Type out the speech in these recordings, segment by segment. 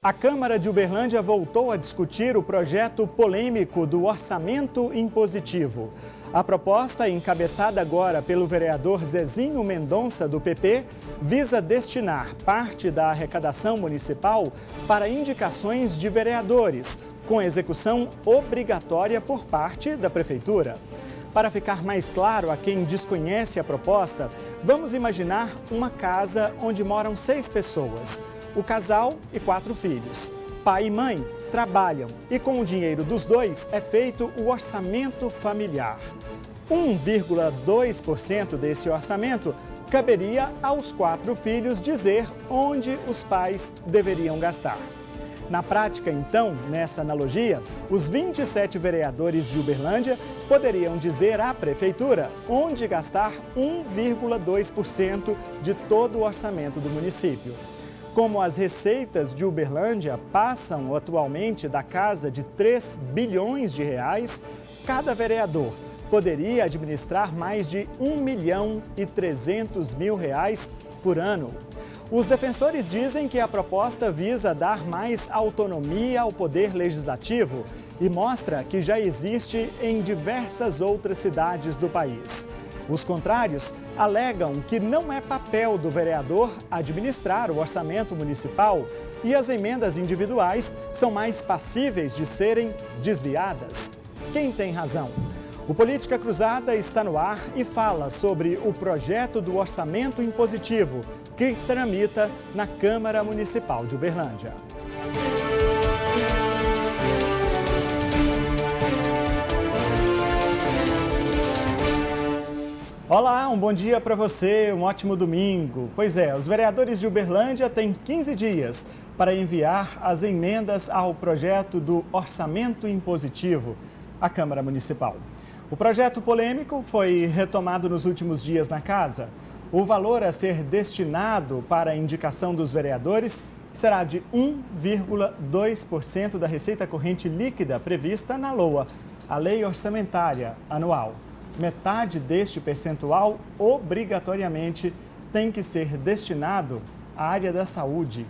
A Câmara de Uberlândia voltou a discutir o projeto polêmico do orçamento impositivo. A proposta, encabeçada agora pelo vereador Zezinho Mendonça, do PP, visa destinar parte da arrecadação municipal para indicações de vereadores, com execução obrigatória por parte da Prefeitura. Para ficar mais claro a quem desconhece a proposta, vamos imaginar uma casa onde moram 6 pessoas. O casal e 4 filhos. Pai e mãe trabalham e com o dinheiro dos dois é feito o orçamento familiar. 1,2% desse orçamento caberia aos 4 filhos dizer onde os pais deveriam gastar. Na prática, então, nessa analogia, os 27 vereadores de Uberlândia poderiam dizer à Prefeitura onde gastar 1,2% de todo o orçamento do município. Como as receitas de Uberlândia passam atualmente da casa de 3 bilhões de reais, cada vereador poderia administrar mais de 1.300.000 reais por ano. Os defensores dizem que a proposta visa dar mais autonomia ao poder legislativo e mostra que já existe em diversas outras cidades do país. Os contrários alegam que não é papel do vereador administrar o orçamento municipal e as emendas individuais são mais passíveis de serem desviadas. Quem tem razão? O Política Cruzada está no ar e fala sobre o projeto do orçamento impositivo que tramita na Câmara Municipal de Uberlândia. Olá, um bom dia para você, um ótimo domingo. Pois é, os vereadores de Uberlândia têm 15 dias para enviar as emendas ao projeto do orçamento impositivo à Câmara Municipal. O projeto polêmico foi retomado nos últimos dias na casa. O valor a ser destinado para a indicação dos vereadores será de 1,2% da receita corrente líquida prevista na LOA, a Lei Orçamentária Anual. Metade deste percentual, obrigatoriamente, tem que ser destinado à área da saúde.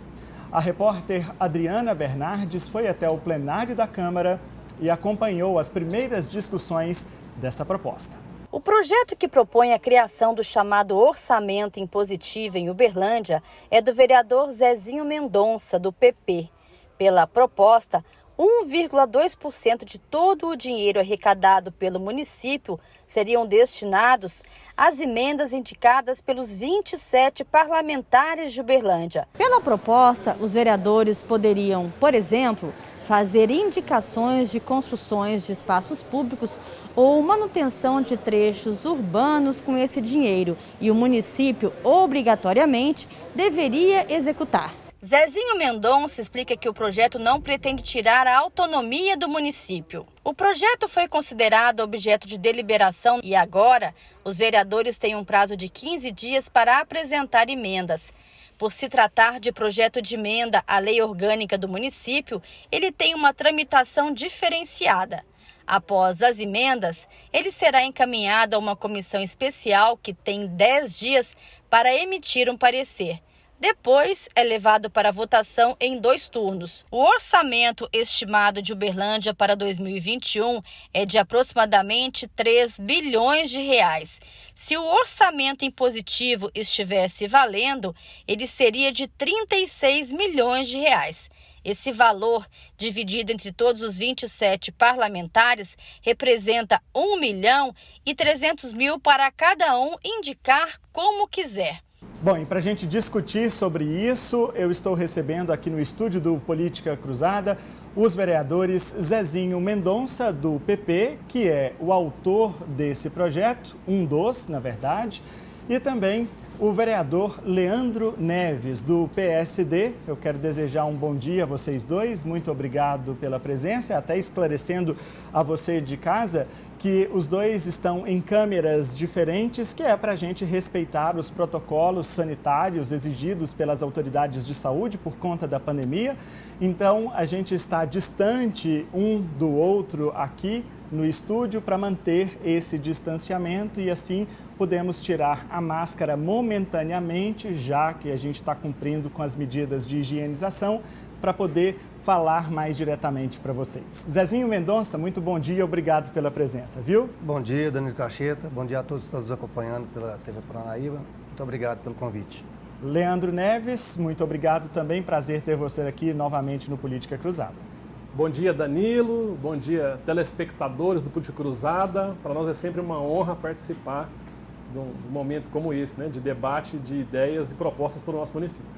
A repórter Adriana Bernardes foi até o plenário da Câmara e acompanhou as primeiras discussões dessa proposta. O projeto que propõe a criação do chamado orçamento impositivo em Uberlândia é do vereador Zezinho Mendonça, do PP. Pela proposta, 1,2% de todo o dinheiro arrecadado pelo município seriam destinados às emendas indicadas pelos 27 parlamentares de Uberlândia. Pela proposta, os vereadores poderiam, por exemplo, fazer indicações de construções de espaços públicos ou manutenção de trechos urbanos com esse dinheiro e o município, obrigatoriamente, deveria executar. Zezinho Mendonça explica que o projeto não pretende tirar a autonomia do município. O projeto foi considerado objeto de deliberação e agora os vereadores têm um prazo de 15 dias para apresentar emendas. Por se tratar de projeto de emenda à lei orgânica do município, ele tem uma tramitação diferenciada. Após as emendas, ele será encaminhado a uma comissão especial que tem 10 dias para emitir um parecer. Depois, é levado para votação em 2 turnos. O orçamento estimado de Uberlândia para 2021 é de aproximadamente 3 bilhões de reais. Se o orçamento impositivo estivesse valendo, ele seria de 36 milhões de reais. Esse valor, dividido entre todos os 27 parlamentares, representa 1.300.000 para cada um indicar como quiser. Bom, e para a gente discutir sobre isso, eu estou recebendo aqui no estúdio do Política Cruzada os vereadores Zezinho Mendonça, do PP, que é o autor desse projeto, um dos, na verdade, e também o vereador Leandro Neves, do PSD. Eu quero desejar um bom dia a vocês dois, muito obrigado pela presença, até esclarecendo a você de casa que os dois estão em câmeras diferentes, que é para a gente respeitar os protocolos sanitários exigidos pelas autoridades de saúde por conta da pandemia. Então, a gente está distante um do outro aqui no estúdio para manter esse distanciamento e assim podemos tirar a máscara momentaneamente, já que a gente está cumprindo com as medidas de higienização, para poder falar mais diretamente para vocês. Zezinho Mendonça, muito bom dia, obrigado pela presença, viu? Bom dia, Danilo Cacheta, bom dia a todos que estão nos acompanhando pela TV Paranaíba, muito obrigado pelo convite. Leandro Neves, muito obrigado também, prazer ter você aqui novamente no Política Cruzada. Bom dia, Danilo, bom dia, telespectadores do Política Cruzada, para nós é sempre uma honra participar de um momento como esse, né, de debate de ideias e propostas para o nosso município.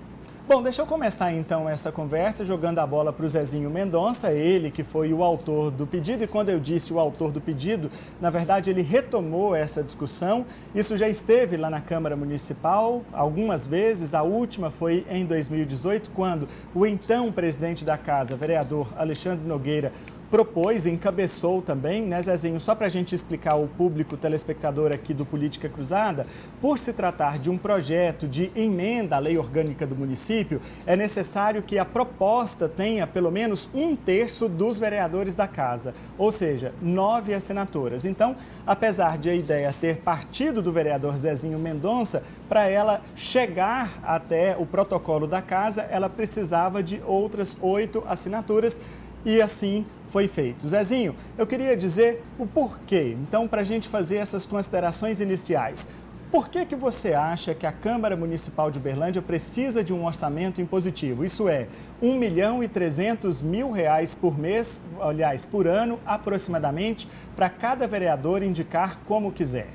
Bom, deixa eu começar então essa conversa jogando a bola para o Zezinho Mendonça, ele que foi o autor do pedido, e quando eu disse o autor do pedido, na verdade ele retomou essa discussão. Isso já esteve lá na Câmara Municipal algumas vezes, a última foi em 2018, quando o então presidente da Casa, vereador Alexandre Nogueira, propôs, encabeçou também, né, Zezinho? Só para a gente explicar ao público telespectador aqui do Política Cruzada, por se tratar de um projeto de emenda à lei orgânica do município, é necessário que a proposta tenha pelo menos 1/3 dos vereadores da casa, ou seja, 9 assinaturas. Então, apesar de a ideia ter partido do vereador Zezinho Mendonça, para ela chegar até o protocolo da casa, ela precisava de outras 8 assinaturas. E assim foi feito. Zezinho, eu queria dizer o porquê. Então, para a gente fazer essas considerações iniciais, por que você acha que a Câmara Municipal de Uberlândia precisa de um orçamento impositivo? Isso é, R$ 1.300.000 por mês, aliás, por ano, aproximadamente, para cada vereador indicar como quiser?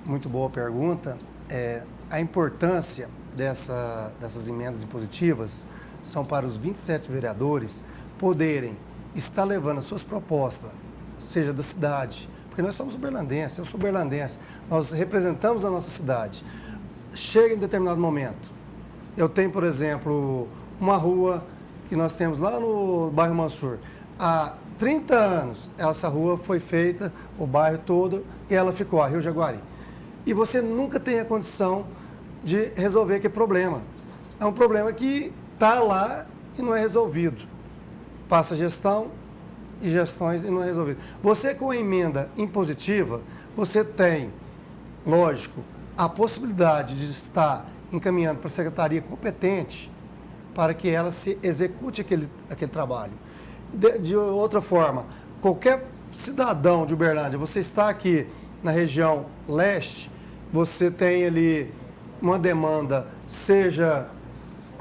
Muito boa pergunta. A importância dessas emendas impositivas são para os 27 vereadores poderem estar levando as suas propostas, seja da cidade, porque nós somos uberlandenses, eu sou uberlandense, nós representamos a nossa cidade. Chega em determinado momento, eu tenho, por exemplo, uma rua que nós temos lá no bairro Mansur. Há 30 anos essa rua foi feita, o bairro todo, e ela ficou, a Rio Jaguari. E você nunca tem a condição de resolver aquele problema. É um problema que está lá e não é resolvido. Passa gestão e gestões e não é resolvido. Você com a emenda impositiva, você tem, lógico, a possibilidade de estar encaminhando para a secretaria competente para que ela se execute aquele trabalho. De outra forma, qualquer cidadão de Uberlândia, você está aqui na região leste, você tem ali uma demanda, seja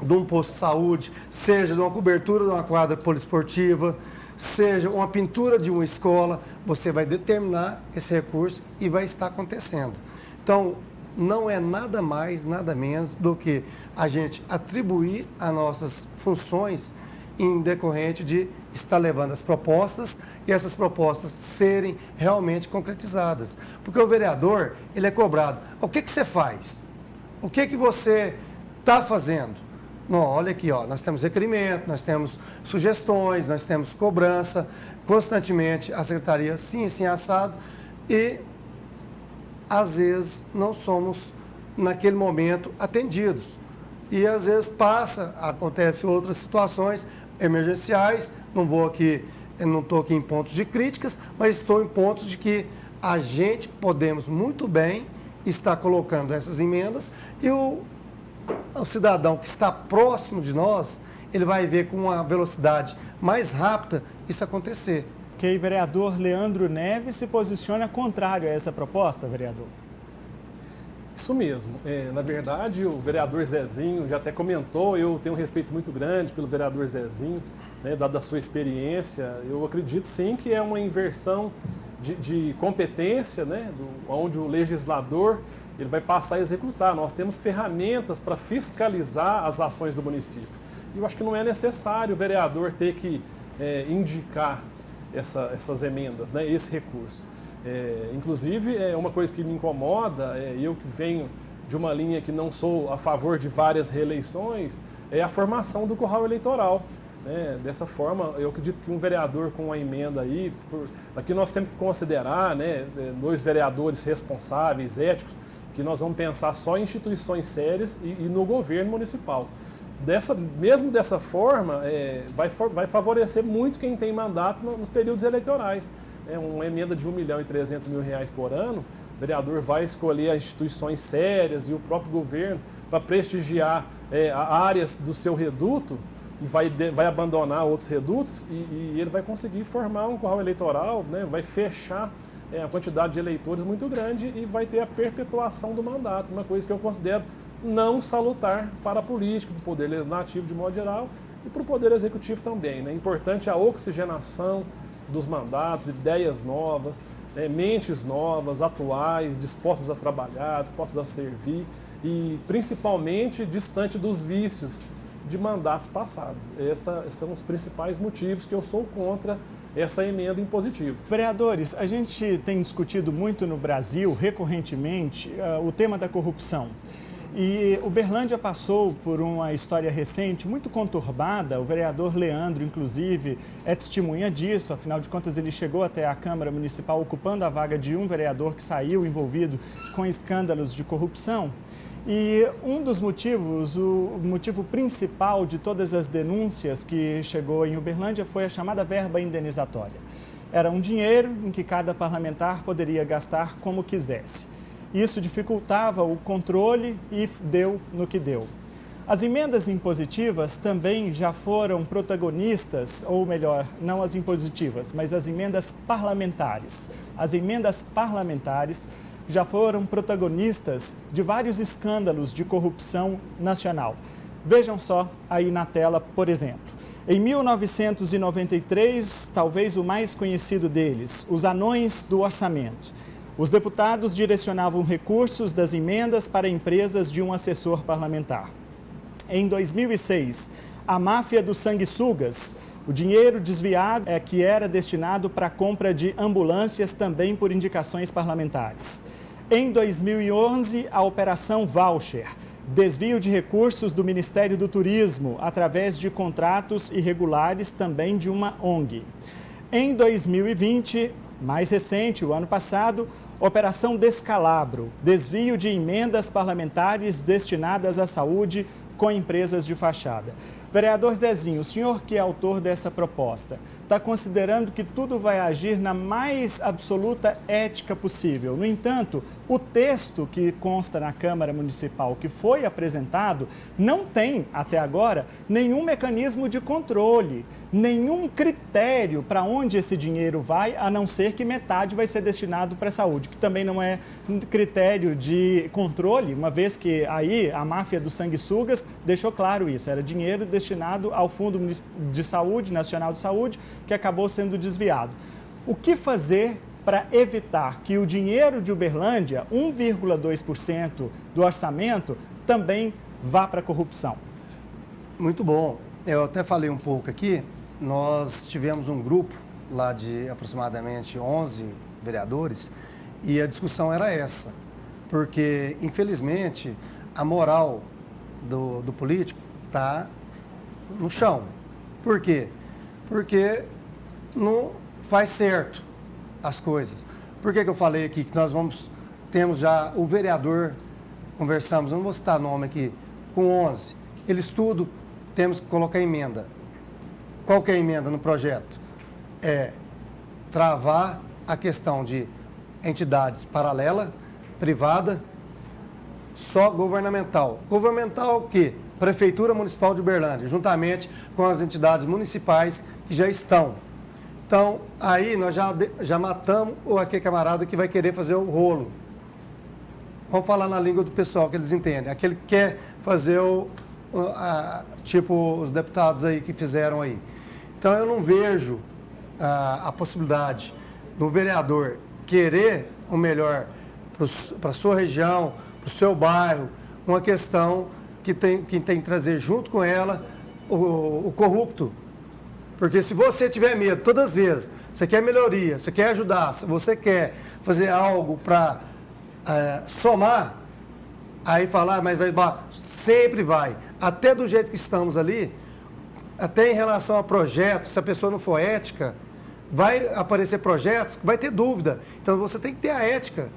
de um posto de saúde, seja de uma cobertura de uma quadra poliesportiva, seja uma pintura de uma escola, você vai determinar esse recurso e vai estar acontecendo. Então, não é nada mais, nada menos do que a gente atribuir as nossas funções em decorrente de estar levando as propostas e essas propostas serem realmente concretizadas. Porque o vereador, ele é cobrado. O que você faz? O que você está fazendo? Não, olha aqui, ó, nós temos requerimento, nós temos sugestões, nós temos cobrança, constantemente a secretaria sim, assado, e às vezes não somos, naquele momento, atendidos. E às vezes acontecem outras situações emergenciais, não estou aqui em pontos de críticas, mas estou em pontos de que a gente podemos muito bem estar colocando essas emendas e o cidadão que está próximo de nós, ele vai ver com uma velocidade mais rápida isso acontecer. Ok, vereador Leandro Neves se posiciona contrário a essa proposta, vereador? Isso mesmo. Na verdade, o vereador Zezinho já até comentou, eu tenho um respeito muito grande pelo vereador Zezinho, né, dada a sua experiência. Eu acredito sim que é uma inversão de competência, né, onde o legislador ele vai passar a executar. Nós temos ferramentas para fiscalizar as ações do município. E eu acho que não é necessário o vereador ter que indicar essas emendas, né, esse recurso. Inclusive, uma coisa que me incomoda, eu que venho de uma linha que não sou a favor de várias reeleições, é a formação do curral eleitoral. Dessa forma, eu acredito que um vereador com uma emenda aí, aqui nós temos que considerar, né, 2 vereadores responsáveis, éticos, que nós vamos pensar só em instituições sérias e no governo municipal. Mesmo dessa forma, vai favorecer muito quem tem mandato nos períodos eleitorais. Uma emenda de R$ 1.300.000 por ano, o vereador vai escolher as instituições sérias e o próprio governo para prestigiar áreas do seu reduto, e vai abandonar outros redutos e ele vai conseguir formar um curral eleitoral, né, vai fechar a quantidade de eleitores muito grande e vai ter a perpetuação do mandato, uma coisa que eu considero não salutar para a política, para o poder legislativo de modo geral e para o poder executivo também. É importante a oxigenação dos mandatos, ideias novas, mentes novas, atuais, dispostas a trabalhar, dispostas a servir e principalmente distante dos vícios de mandatos passados. Esses são os principais motivos que eu sou contra essa emenda impositiva. Vereadores, a gente tem discutido muito no Brasil, recorrentemente, o tema da corrupção. E Uberlândia passou por uma história recente muito conturbada. O vereador Leandro, inclusive, é testemunha disso. Afinal de contas, ele chegou até a Câmara Municipal ocupando a vaga de um vereador que saiu envolvido com escândalos de corrupção. E um dos motivos, o motivo principal de todas as denúncias que chegou em Uberlândia foi a chamada verba indenizatória. Era um dinheiro em que cada parlamentar poderia gastar como quisesse. Isso dificultava o controle e deu no que deu. As emendas impositivas também já foram protagonistas, ou melhor, não as impositivas, mas as emendas parlamentares. As emendas parlamentares já foram protagonistas de vários escândalos de corrupção nacional. Vejam só aí na tela, por exemplo. Em 1993, talvez o mais conhecido deles, os anões do orçamento. Os deputados direcionavam recursos das emendas para empresas de um assessor parlamentar. Em 2006, a máfia dos sanguessugas, o dinheiro desviado que era destinado para a compra de ambulâncias também por indicações parlamentares. Em 2011, a Operação Voucher, desvio de recursos do Ministério do Turismo através de contratos irregulares também de uma ONG. Em 2020, mais recente, o ano passado, Operação Descalabro, desvio de emendas parlamentares destinadas à saúde com empresas de fachada. Vereador Zezinho, o senhor que é autor dessa proposta, está considerando que tudo vai agir na mais absoluta ética possível. No entanto, o texto que consta na Câmara Municipal, que foi apresentado, não tem, até agora, nenhum mecanismo de controle, nenhum critério para onde esse dinheiro vai, a não ser que metade vai ser destinado para a saúde, que também não é um critério de controle, uma vez que aí a máfia dos sanguessugas deixou claro isso, era dinheiro destinado ao Fundo de Saúde, Nacional de Saúde, que acabou sendo desviado. O que fazer para evitar que o dinheiro de Uberlândia, 1,2% do orçamento, também vá para a corrupção? Muito bom. Eu até falei um pouco aqui, nós tivemos um grupo lá de aproximadamente 11 vereadores e a discussão era essa, porque infelizmente a moral do político está no chão. Por quê? Porque não faz certo as coisas. Por que eu falei aqui que temos já o vereador, conversamos, eu não vou citar nome aqui, com 11, eles tudo temos que colocar emenda. Qual que é a emenda no projeto? É travar a questão de entidades paralela, privada, só governamental. Governamental o quê? Prefeitura Municipal de Uberlândia, juntamente com as entidades municipais que já estão. Então, aí nós já matamos aquele camarada que vai querer fazer o rolo. Vamos falar na língua do pessoal, que eles entendem. Aquele que quer fazer tipo os deputados aí que fizeram aí. Então, eu não vejo a possibilidade do vereador querer o melhor para a sua região, para o seu bairro, uma questão que tem que trazer junto com ela o corrupto. Porque se você tiver medo, todas as vezes, você quer melhoria, você quer ajudar, você quer fazer algo para somar, aí falar, mas sempre vai. Até do jeito que estamos ali, até em relação a projetos, se a pessoa não for ética, vai aparecer projetos que vai ter dúvida. Então você tem que ter a ética,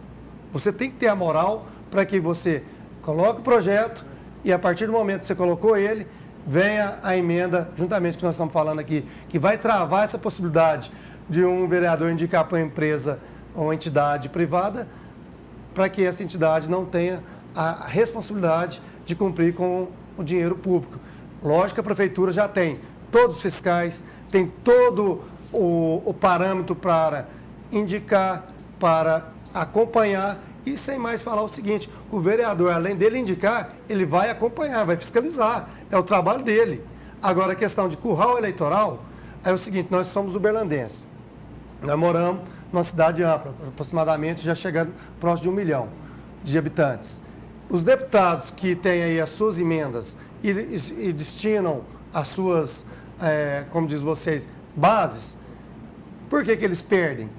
você tem que ter a moral para que você coloque o projeto e a partir do momento que você colocou ele, venha a emenda, juntamente com o que nós estamos falando aqui, que vai travar essa possibilidade de um vereador indicar para uma empresa ou uma entidade privada, para que essa entidade não tenha a responsabilidade de cumprir com o dinheiro público. Lógico que a prefeitura já tem todos os fiscais, tem todo o parâmetro para indicar, para acompanhar e sem mais falar o seguinte, o vereador, além dele indicar, ele vai acompanhar, vai fiscalizar, é o trabalho dele. Agora, a questão de curral eleitoral é o seguinte, nós somos uberlandenses, nós moramos numa cidade ampla, aproximadamente já chegando próximo de 1 milhão de habitantes. Os deputados que têm aí as suas emendas e destinam as suas, como diz vocês, bases, por que eles perdem?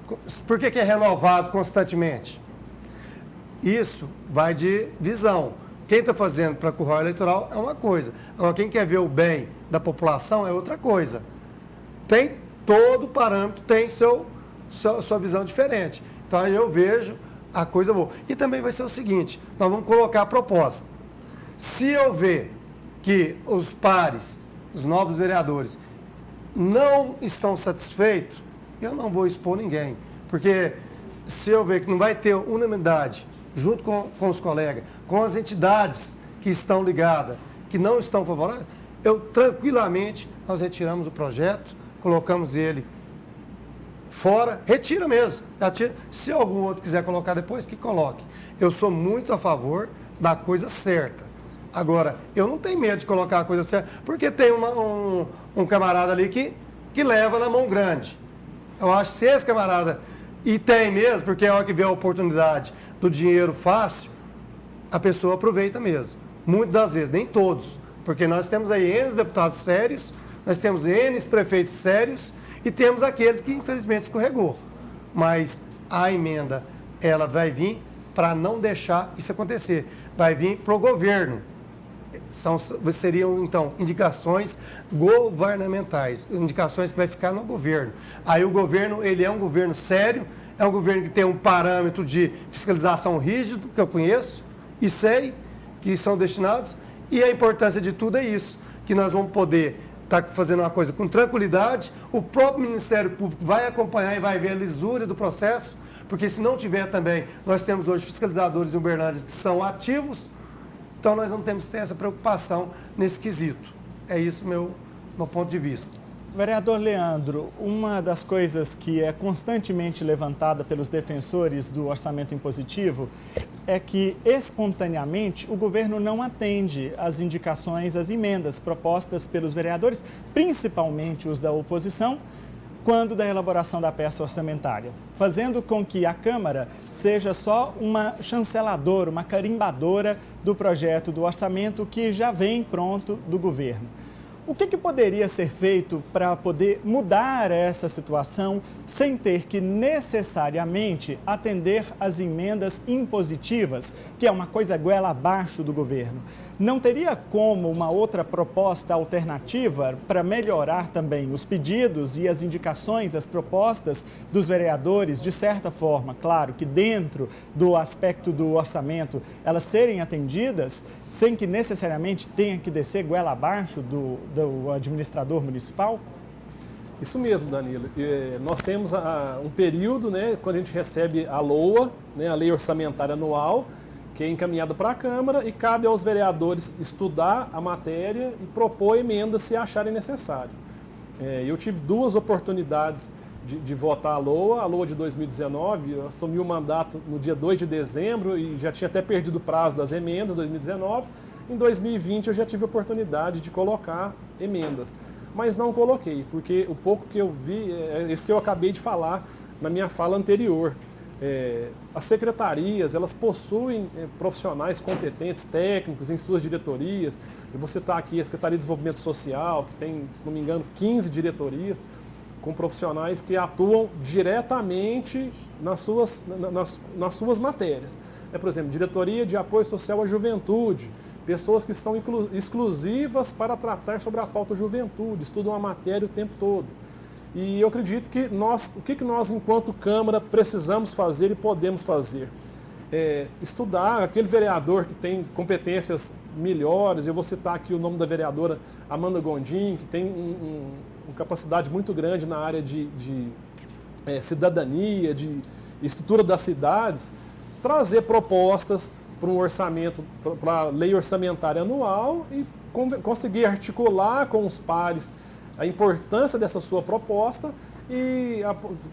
Por que é renovado constantemente? Isso vai de visão. Quem está fazendo para curral eleitoral é uma coisa. Agora, quem quer ver o bem da população é outra coisa. Tem todo parâmetro, tem sua visão diferente. Então, aí eu vejo a coisa boa. E também vai ser o seguinte, nós vamos colocar a proposta. Se eu ver que os pares, os nobres vereadores, não estão satisfeitos, eu não vou expor ninguém. Porque se eu ver que não vai ter unanimidade junto com os colegas, com as entidades que estão ligadas, que não estão favoráveis, tranquilamente, nós retiramos o projeto, colocamos ele fora, retira mesmo. Retira. Se algum outro quiser colocar depois, que coloque. Eu sou muito a favor da coisa certa. Agora, eu não tenho medo de colocar a coisa certa, porque tem um camarada ali que leva na mão grande. Eu acho que se esse camarada, e tem mesmo, porque é a hora que vê a oportunidade do dinheiro fácil, a pessoa aproveita mesmo. Muitas das vezes, nem todos, porque nós temos aí N deputados sérios, nós temos N prefeitos sérios e temos aqueles que infelizmente escorregou. Mas a emenda, ela vai vir para não deixar isso acontecer. Vai vir para o governo. Seriam, então, indicações governamentais, indicações que vai ficar no governo. Aí o governo, ele é um governo sério, é um governo que tem um parâmetro de fiscalização rígido, que eu conheço e sei que são destinados, e a importância de tudo é isso, que nós vamos poder estar fazendo uma coisa com tranquilidade, o próprio Ministério Público vai acompanhar e vai ver a lisura do processo, porque se não tiver também, nós temos hoje fiscalizadores em Uberlândia que são ativos, então nós não temos que ter essa preocupação nesse quesito. É isso meu ponto de vista. Vereador Leandro, uma das coisas que é constantemente levantada pelos defensores do orçamento impositivo é que, espontaneamente, o governo não atende às indicações, às emendas propostas pelos vereadores, principalmente os da oposição, quando da elaboração da peça orçamentária, fazendo com que a Câmara seja só uma chanceladora, uma carimbadora do projeto do orçamento que já vem pronto do governo. O que poderia ser feito para poder mudar essa situação sem ter que necessariamente atender às emendas impositivas, que é uma coisa goela abaixo do governo? Não teria como uma outra proposta alternativa para melhorar também os pedidos e as indicações, as propostas dos vereadores, de certa forma, claro, que dentro do aspecto do orçamento, elas serem atendidas sem que necessariamente tenha que descer goela abaixo do administrador municipal? Isso mesmo, Danilo. Nós temos um período, né, quando a gente recebe a LOA, né, a Lei Orçamentária Anual, que é encaminhada para a Câmara e cabe aos vereadores estudar a matéria e propor emendas se acharem necessário. Eu tive 2 oportunidades de votar a LOA de 2019, eu assumi o mandato no dia 2 de dezembro e já tinha até perdido o prazo das emendas, 2019. Em 2020 eu já tive a oportunidade de colocar emendas, mas não coloquei, porque o pouco que eu vi é isso que eu acabei de falar na minha fala anterior. As secretarias, elas possuem profissionais competentes, técnicos em suas diretorias. Eu vou citar aqui a Secretaria de Desenvolvimento Social, que tem, se não me engano, 15 diretorias, com profissionais que atuam diretamente nas suas matérias. Por exemplo, Diretoria de Apoio Social à Juventude, pessoas que são exclusivas para tratar sobre a pauta juventude, estudam a matéria o tempo todo. E eu acredito que o que nós, enquanto Câmara, precisamos fazer e podemos fazer? Estudar aquele vereador que tem competências melhores. Eu vou citar aqui o nome da vereadora Amanda Gondim, que tem uma capacidade muito grande na área de cidadania, de estrutura das cidades, trazer propostas para um orçamento, para a lei orçamentária anual e conseguir articular com os pares a importância dessa sua proposta e,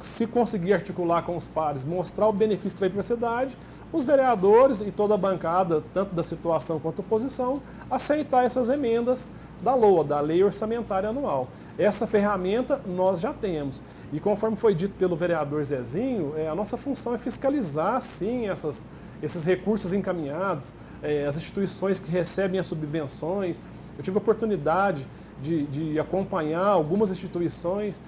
se conseguir articular com os pares, mostrar o benefício que vai para a cidade, os vereadores e toda a bancada, tanto da situação quanto da oposição, aceitar essas emendas da LOA, da Lei Orçamentária Anual. Essa ferramenta nós já temos. E conforme foi dito pelo vereador Zezinho, a nossa função é fiscalizar, sim, esses recursos encaminhados, as instituições que recebem as subvenções. Eu tive a oportunidade de acompanhar algumas instituições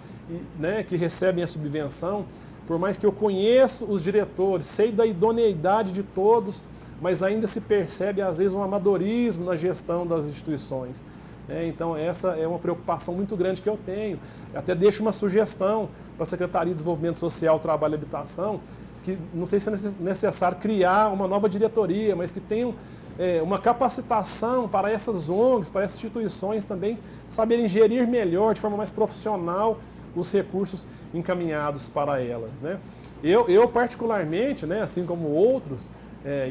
que recebem a subvenção. Por mais que eu conheça os diretores, sei da idoneidade de todos, mas ainda se percebe, às vezes, um amadorismo na gestão das instituições. Então, essa é uma preocupação muito grande que eu tenho. Eu até deixo uma sugestão para a Secretaria de Desenvolvimento Social, Trabalho e Habitação, que não sei se é necessário criar uma nova diretoria, mas que tenham uma capacitação para essas ONGs, para essas instituições também saberem gerir melhor, de forma mais profissional, os recursos encaminhados para elas. Eu particularmente, assim como outros,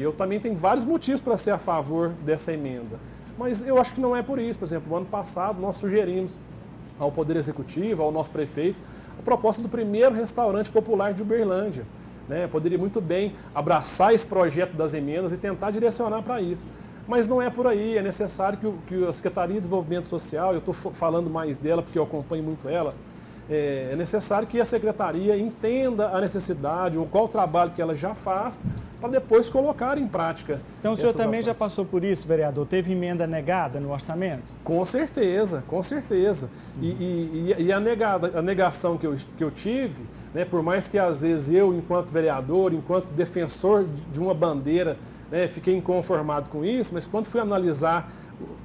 eu também tenho vários motivos para ser a favor dessa emenda. Mas eu acho que não é por isso. Por exemplo, no ano passado nós sugerimos ao Poder Executivo, ao nosso prefeito, a proposta do primeiro restaurante popular de Uberlândia. Poderia muito bem abraçar esse projeto das emendas e tentar direcionar para isso. Mas não é por aí, é necessário que a Secretaria de Desenvolvimento Social, eu estou falando mais dela porque eu acompanho muito ela, é necessário que a Secretaria entenda a necessidade ou qual o trabalho que ela já faz para depois colocar em prática. Então o senhor também já passou por isso, vereador? Teve emenda negada no orçamento? Com certeza, com certeza. E a negação que eu tive, por mais que às vezes eu, enquanto vereador, enquanto defensor de uma bandeira, fiquei inconformado com isso, mas quando fui analisar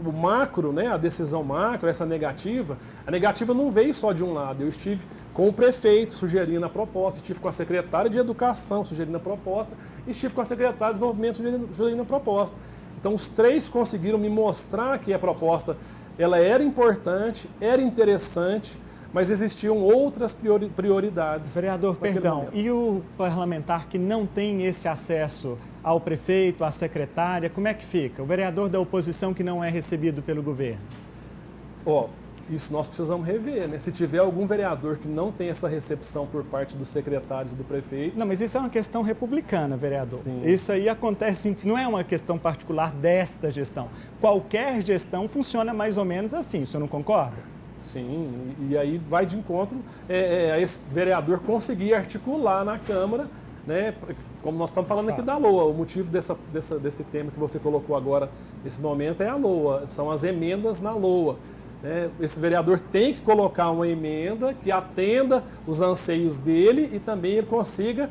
o macro, a decisão macro, essa negativa, a negativa não veio só de um lado. Eu estive com o prefeito sugerindo a proposta, estive com a secretária de Educação sugerindo a proposta, e estive com a secretária de Desenvolvimento sugerindo a proposta. Então os três conseguiram me mostrar que a proposta ela era importante, era interessante, mas existiam outras prioridades. Vereador, perdão, e o parlamentar que não tem esse acesso ao prefeito, à secretária, como é que fica? O vereador da oposição que não é recebido pelo governo? Isso nós precisamos rever, Se tiver algum vereador que não tem essa recepção por parte dos secretários e do prefeito... Não, mas isso é uma questão republicana, vereador. Sim. Isso aí acontece, não é uma questão particular desta gestão. Qualquer gestão funciona mais ou menos assim, o senhor não concorda? Sim, e aí vai de encontro a esse vereador conseguir articular na Câmara, como nós estamos falando aqui da LOA. O motivo desse tema que você colocou agora, nesse momento, é a LOA, são as emendas na LOA. Esse vereador tem que colocar uma emenda que atenda os anseios dele e também ele consiga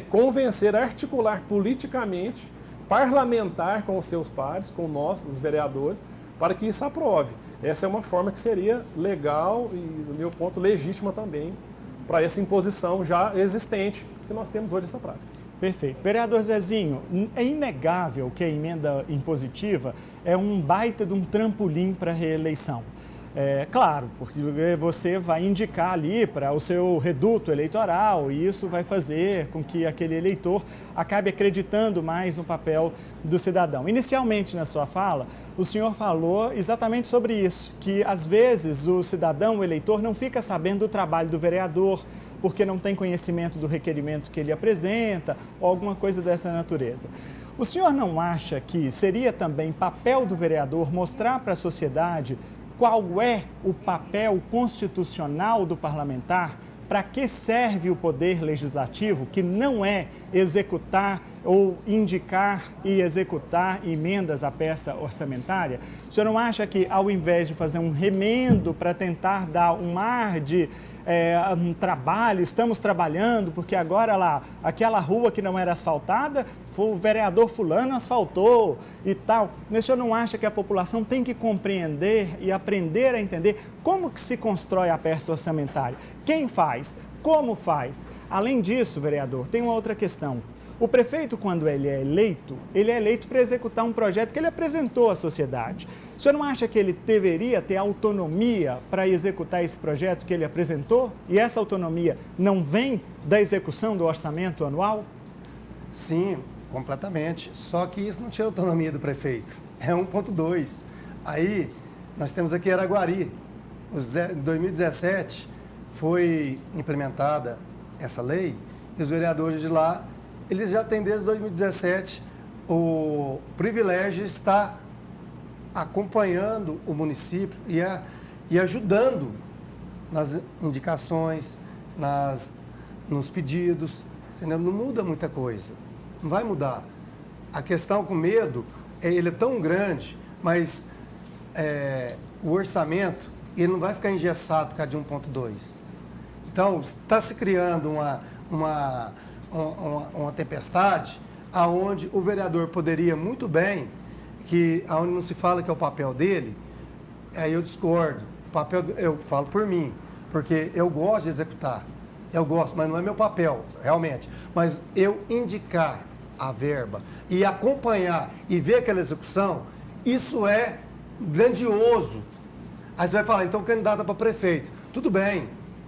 convencer, articular politicamente, parlamentar com os seus pares, com nós, os vereadores, para que isso aprove. Essa é uma forma que seria legal e, do meu ponto, legítima também para essa imposição já existente que nós temos hoje essa prática. Perfeito. Vereador Zezinho, é inegável que a emenda impositiva é um baita de um trampolim para a reeleição. Claro, porque você vai indicar ali para o seu reduto eleitoral e isso vai fazer com que aquele eleitor acabe acreditando mais no papel do cidadão. Inicialmente na sua fala, o senhor falou exatamente sobre isso, que às vezes o cidadão, o eleitor, não fica sabendo do trabalho do vereador, porque não tem conhecimento do requerimento que ele apresenta ou alguma coisa dessa natureza. O senhor não acha que seria também papel do vereador mostrar para a sociedade qual é o papel constitucional do parlamentar? Para que serve o poder legislativo, que não é executar ou indicar e executar emendas à peça orçamentária? O senhor não acha que, ao invés de fazer um remendo para tentar dar um ar de um trabalho, estamos trabalhando, porque agora lá, aquela rua que não era asfaltada, o vereador fulano asfaltou e tal. Mas o senhor não acha que a população tem que compreender e aprender a entender como que se constrói a peça orçamentária? Quem faz? Como faz? Além disso, vereador, tem uma outra questão. O prefeito, quando ele é eleito para executar um projeto que ele apresentou à sociedade. O senhor não acha que ele deveria ter autonomia para executar esse projeto que ele apresentou? E essa autonomia não vem da execução do orçamento anual? Sim, completamente. Só que isso não tira autonomia do prefeito. É 1.2. Aí Nós temos aqui Araguari. Em 2017 foi implementada essa lei e os vereadores de lá, eles já têm desde 2017 o privilégio de estar acompanhando o município e ajudando nas indicações, nos pedidos, entendeu? Não muda muita coisa, não vai mudar. A questão com medo, ele é tão grande, mas o orçamento, ele não vai ficar engessado por causa de 1,2. Então, está se criando uma tempestade aonde o vereador poderia muito bem, aonde não se fala que é o papel dele, aí eu discordo. Eu falo por mim, porque eu gosto de executar. Eu gosto, mas não é meu papel, realmente. Mas eu indicar a verba e acompanhar e ver aquela execução, isso é grandioso. Aí você vai falar, então candidata para prefeito. Tudo bem,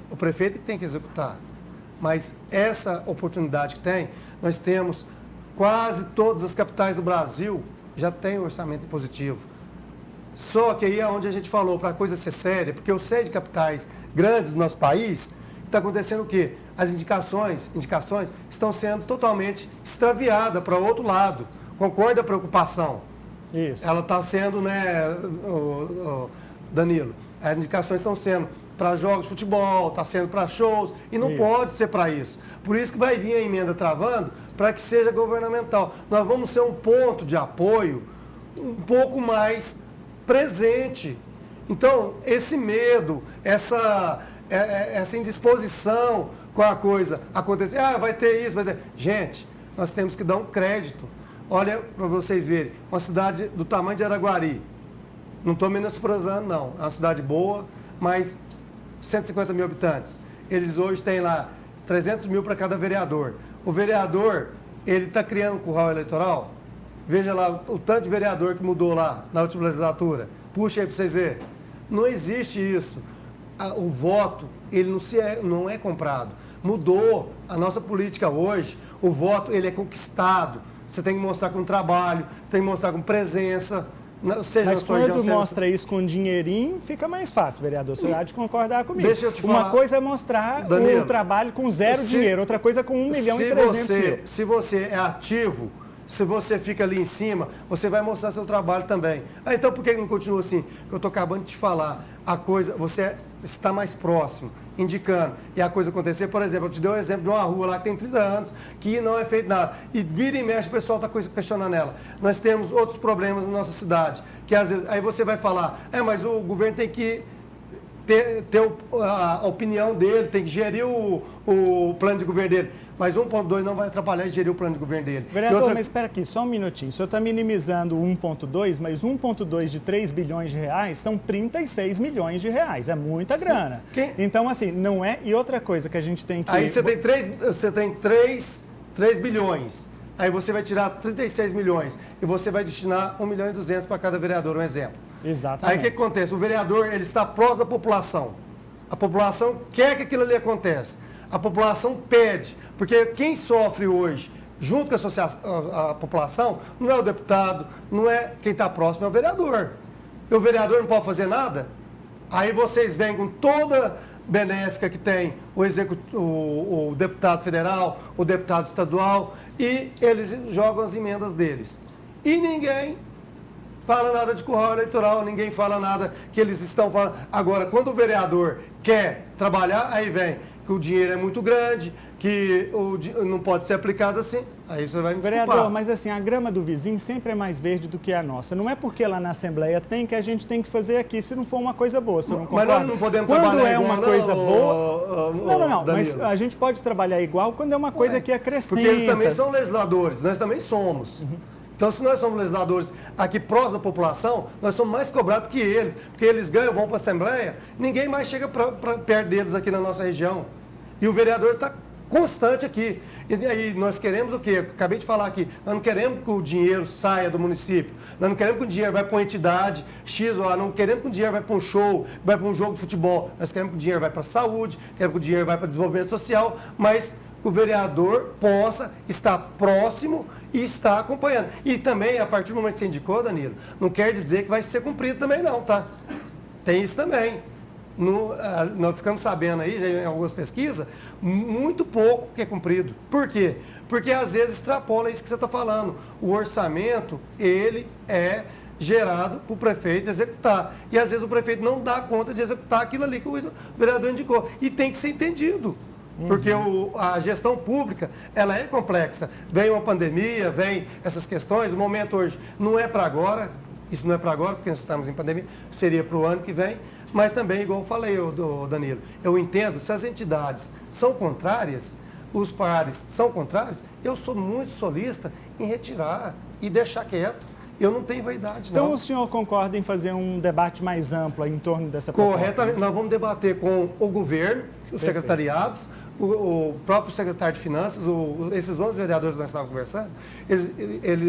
o prefeito que tem que executar. Mas essa oportunidade que tem, nós temos quase todas as capitais do Brasil já tem orçamento positivo. Só que aí é onde a gente falou, para a coisa ser séria, porque eu sei de capitais grandes do nosso país, está acontecendo o quê? As indicações estão sendo totalmente extraviadas para o outro lado. Concorda a preocupação? Isso. Ela está sendo, né, Danilo, as indicações estão sendo para jogos de futebol, está sendo para shows, e não pode ser para isso. Por isso que vai vir a emenda travando para que seja governamental. Nós vamos ser um ponto de apoio um pouco mais presente. Então, esse medo, essa indisposição com a coisa acontecer, vai ter isso, vai ter... Gente, nós temos que dar um crédito. Olha, para vocês verem, uma cidade do tamanho de Araguari, não estou menosprezando, não, é uma cidade boa, mas 150 mil habitantes. Eles hoje têm lá 300 mil para cada vereador. O vereador, ele está criando um curral eleitoral. Veja lá o tanto de vereador que mudou lá na última legislatura. Puxa aí para vocês verem. Não existe isso. O voto, ele não é comprado. Mudou a nossa política hoje. O voto, ele é conquistado. Você tem que mostrar com trabalho, você tem que mostrar com presença. Mas quando mostra isso com dinheirinho, fica mais fácil, vereador. Você há de concordar comigo. Deixa eu te falar. Uma coisa é mostrar Danilo, o trabalho com zero dinheiro, outra coisa com 1.300.000. Se você é ativo, se você fica ali em cima, você vai mostrar seu trabalho também. Então por que não continua assim? Porque eu estou acabando de te falar. A coisa, você está mais próximo, indicando, e a coisa acontecer. Por exemplo, eu te dei um exemplo de uma rua lá que tem 30 anos, que não é feito nada. E vira e mexe, o pessoal está questionando ela. Nós temos outros problemas na nossa cidade, que às vezes, aí você vai falar, mas o governo tem que ter a opinião dele, tem que gerir o plano de governo dele. Mas 1,2 não vai atrapalhar em gerir o plano de governo dele. Vereador, mas espera aqui, só um minutinho. O senhor está minimizando 1,2, mas 1,2 de 3 bilhões de reais são 36 milhões de reais. É muita grana. Então, assim, não é... E outra coisa que a gente tem que... Aí você tem 3 bilhões. Aí você vai tirar 36 milhões e você vai destinar 1,2 milhão para cada vereador, um exemplo. Exatamente. Aí o que acontece? O vereador, ele está próximo da população. A população quer que aquilo ali aconteça. A população pede, porque quem sofre hoje, junto com a população, não é o deputado, não é quem está próximo, é o vereador. E o vereador não pode fazer nada? Aí vocês vêm com toda benéfica que tem o deputado federal, o deputado estadual, e eles jogam as emendas deles. E ninguém fala nada de curral eleitoral, ninguém fala nada que eles estão falando. Agora, quando o vereador quer trabalhar, aí vem que o dinheiro é muito grande, que não pode ser aplicado assim, aí você vai me desculpar. Vereador, mas assim, a grama do vizinho sempre é mais verde do que a nossa. Não é porque lá na Assembleia tem que a gente tem que fazer aqui, se não for uma coisa boa, se não concorda. Mas nós não podemos quando trabalhar é igual, uma coisa boa... Não, Danilo. mas a gente pode trabalhar igual quando é uma coisa que acrescenta. Porque eles também são legisladores, nós também somos. Então, se nós somos legisladores aqui próximos da população, nós somos mais cobrados que eles. Porque eles ganham, vão para a Assembleia, ninguém mais chega perto deles aqui na nossa região. E o vereador está constante aqui. E aí nós queremos o quê? Eu acabei de falar aqui. Nós não queremos que o dinheiro saia do município. Nós não queremos que o dinheiro vai para uma entidade X ou A. Não queremos que o dinheiro vai para um show, vai para um jogo de futebol. Nós queremos que o dinheiro vai para a saúde, queremos que o dinheiro vai para o desenvolvimento social, mas que o vereador possa estar próximo e estar acompanhando. E também, a partir do momento que você indicou, Danilo, não quer dizer que vai ser cumprido também não, tá? Tem isso também. Nós ficamos sabendo aí, já em algumas pesquisas, muito pouco que é cumprido. Por quê? Porque às vezes extrapola isso que você está falando. O orçamento, ele é gerado para o prefeito executar. E às vezes o prefeito não dá conta de executar aquilo ali que o vereador indicou. E tem que ser entendido. Porque a gestão pública, ela é complexa. Vem uma pandemia, vem essas questões. O momento hoje não é para agora. Isso não é para agora, porque nós estamos em pandemia. Seria para o ano que vem. Mas também, igual eu falei, Danilo, eu entendo, se as entidades são contrárias, os pares são contrários, eu sou muito solista em retirar e deixar quieto. Eu não tenho vaidade, não. Então o senhor concorda em fazer um debate mais amplo em torno dessa proposta? Corretamente. Nós vamos debater com o governo, os secretariados, o próprio secretário de Finanças, esses 11 vereadores que nós estávamos conversando,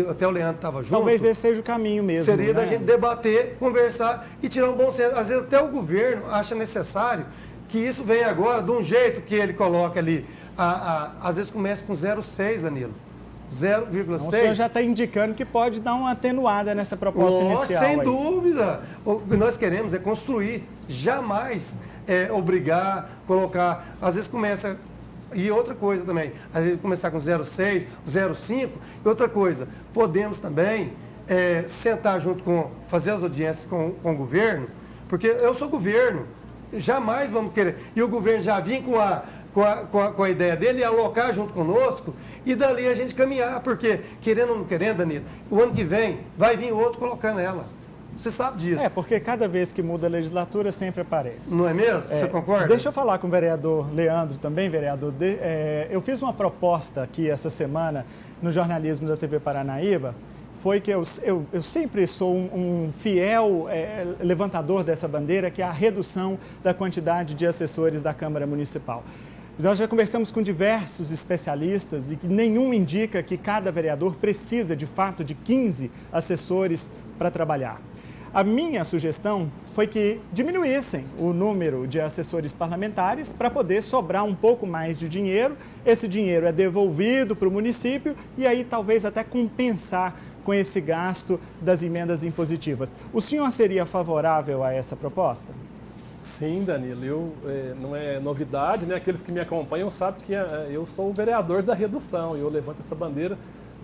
até o Leandro estava junto. Talvez esse seja o caminho mesmo. Seria da né? gente debater, conversar e tirar um bom senso. Às vezes até o governo acha necessário que isso venha agora de um jeito que ele coloca ali. Às vezes começa com 0,6, Danilo. 0,6. O senhor já está indicando que pode dar uma atenuada nessa proposta inicial. Sem aí. dúvida. O que nós queremos é construir, jamais obrigar, colocar. Às vezes começa. E outra coisa também, às vezes começar com 0,6, 0,5. E outra coisa, podemos também sentar junto fazer as audiências com o governo, porque eu sou governo, jamais vamos querer. E o governo já vinha com a ideia dele e alocar junto conosco e dali a gente caminhar, porque querendo ou não querendo, Danilo, o ano que vem vai vir outro colocando ela. Você sabe disso. Porque cada vez que muda a legislatura sempre aparece. Não é mesmo? Você concorda? Deixa eu falar com o vereador Leandro também, vereador. Eu fiz uma proposta aqui essa semana no jornalismo da TV Paranaíba, foi que eu sempre sou um fiel levantador dessa bandeira, que é a redução da quantidade de assessores da Câmara Municipal. Nós já conversamos com diversos especialistas e que nenhum indica que cada vereador precisa, de fato, de 15 assessores para trabalhar. A minha sugestão foi que diminuíssem o número de assessores parlamentares para poder sobrar um pouco mais de dinheiro. Esse dinheiro é devolvido para o município e aí talvez até compensar com esse gasto das emendas impositivas. O senhor seria favorável a essa proposta? Sim, Danilo, não é novidade, né? Aqueles que me acompanham sabem que eu sou o vereador da redução e eu levanto essa bandeira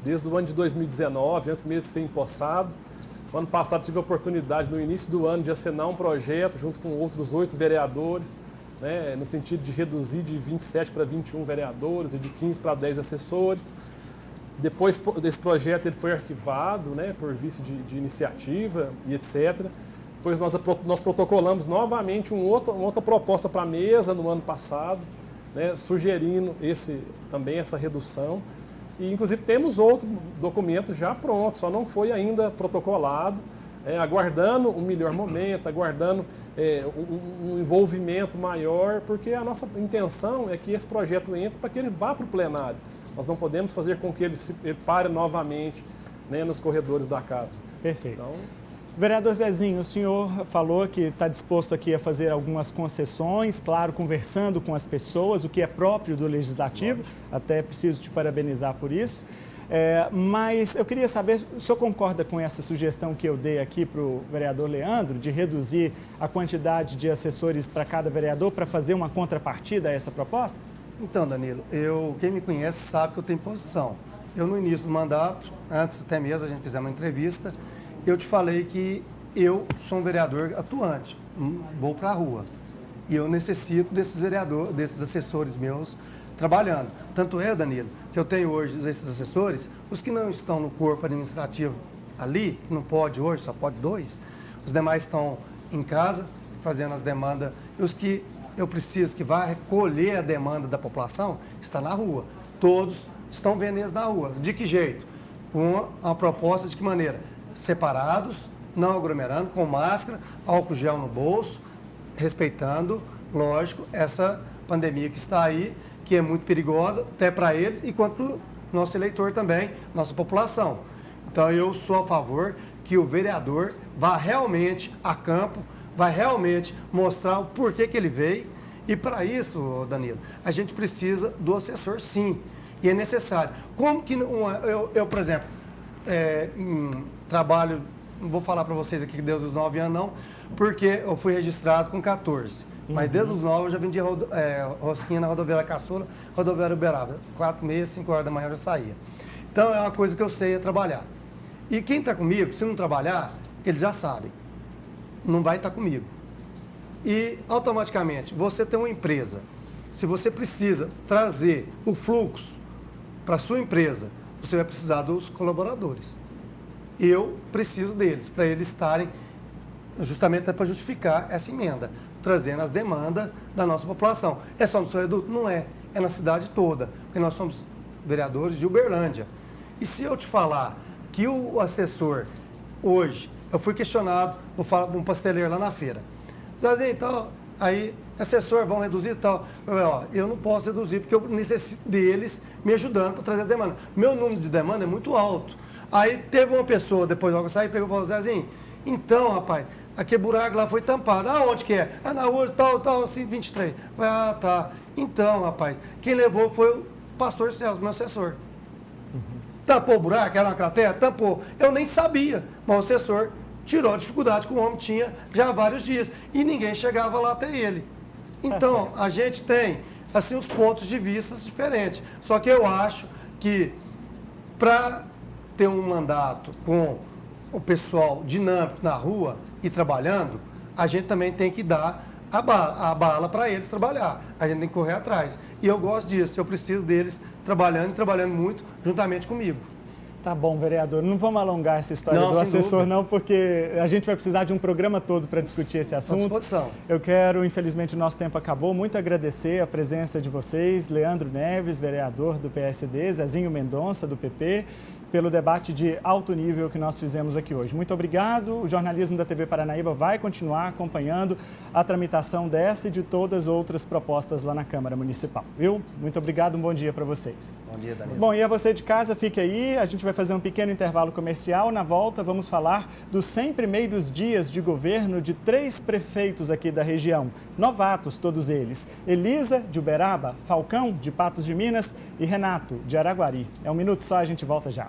desde o ano de 2019, antes mesmo de ser empossado. No ano passado tive a oportunidade, no início do ano, de assinar um projeto junto com outros 8 vereadores, né, no sentido de reduzir de 27 para 21 vereadores e de 15 para 10 assessores. Depois desse projeto ele foi arquivado, né, por vício de iniciativa e etc. Depois nós protocolamos novamente uma outra proposta para a mesa no ano passado, né, sugerindo também essa redução. E, inclusive, temos outro documento já pronto, só não foi ainda protocolado, aguardando um melhor momento, aguardando um envolvimento maior, porque a nossa intenção é que esse projeto entre para que ele vá para o plenário. Nós não podemos fazer com que ele pare novamente, né, nos corredores da casa. Perfeito. Então, vereador Zezinho, o senhor falou que está disposto aqui a fazer algumas concessões, claro, conversando com as pessoas, o que é próprio do Legislativo, até preciso te parabenizar por isso. Mas eu queria saber, o senhor concorda com essa sugestão que eu dei aqui para o vereador Leandro, de reduzir a quantidade de assessores para cada vereador para fazer uma contrapartida a essa proposta? Então, Danilo, quem me conhece sabe que eu tenho posição. Eu, no início do mandato, antes até mesmo a gente fizer uma entrevista, eu te falei que eu sou um vereador atuante, vou para a rua. E eu necessito desses assessores meus trabalhando. Tanto é, Danilo, que eu tenho hoje esses assessores, os que não estão no corpo administrativo ali, que não pode hoje, só pode 2, os demais estão em casa fazendo as demandas, e os que eu preciso que vá recolher a demanda da população, está na rua. Todos estão vendendo na rua. De que jeito? Com a proposta de que maneira? Separados, não aglomerando, com máscara, álcool gel no bolso, respeitando, lógico, essa pandemia que está aí, que é muito perigosa, até para eles e quanto para o nosso eleitor também, nossa população. Então eu sou a favor que o vereador vá realmente a campo, vai realmente mostrar o porquê que ele veio E para isso, Danilo, a gente precisa do assessor, sim, e é necessário. Como que eu por exemplo, trabalho, não vou falar para vocês aqui que desde os 9 anos não, porque eu fui registrado com 14. Mas desde os 9 eu já vendia rosquinha na rodoviária Caçula, rodoviária Uberaba. 4h30, 5 horas da manhã eu já saía. Então é uma coisa que eu sei trabalhar. E quem está comigo, se não trabalhar, eles já sabem. Não vai estar comigo. E automaticamente, você tem uma empresa. Se você precisa trazer o fluxo para a sua empresa, você vai precisar dos colaboradores. Eu preciso deles, para eles estarem justamente para justificar essa emenda, trazendo as demandas da nossa população. É só no seu reduto? Não é. É na cidade toda, porque nós somos vereadores de Uberlândia. E se eu te falar que o assessor, hoje, eu fui questionado, vou falar de um pasteleiro lá na feira. Zazinho, então, aí, assessor, vão reduzir e tal. Eu não posso reduzir, porque eu necessito deles me ajudando para trazer a demanda. Meu número de demanda é muito alto. Aí teve uma pessoa, depois logo eu saí, pegou e falou, Zezinho, então, rapaz, aquele buraco lá foi tampado. Aonde que é? Na rua tal, assim, 23. Ah, tá. Então, rapaz, quem levou foi o pastor Celso, meu assessor. Tampou o buraco, era uma cratera? Tampou. Eu nem sabia, mas o assessor tirou a dificuldade que o homem tinha já há vários dias. E ninguém chegava lá até ele. Então, a gente tem, assim, os pontos de vista diferentes. Só que eu acho que, para ter um mandato com o pessoal dinâmico na rua e trabalhando, a gente também tem que dar a bala para eles trabalhar. A gente tem que correr atrás. E eu gosto disso, eu preciso deles trabalhando e trabalhando muito juntamente comigo. Tá bom, vereador. Não vamos alongar essa história do assessor, não, porque a gente vai precisar de um programa todo para discutir esse assunto. À disposição. Eu quero, infelizmente, o nosso tempo acabou. Muito agradecer a presença de vocês, Leandro Neves, vereador do PSD, Zezinho Mendonça, do PP, pelo debate de alto nível que nós fizemos aqui hoje. Muito obrigado. O jornalismo da TV Paranaíba vai continuar acompanhando a tramitação dessa e de todas as outras propostas lá na Câmara Municipal. Viu? Muito obrigado, um bom dia para vocês. Bom dia, Danilo. Bom, e a você de casa, fique aí. A gente vai fazer um pequeno intervalo comercial. Na volta, vamos falar dos 100 primeiros dias de governo de 3 prefeitos aqui da região. Novatos, todos eles. Elisa, de Uberaba, Falcão, de Patos de Minas e Renato, de Araguari. É um minuto só, a gente volta já.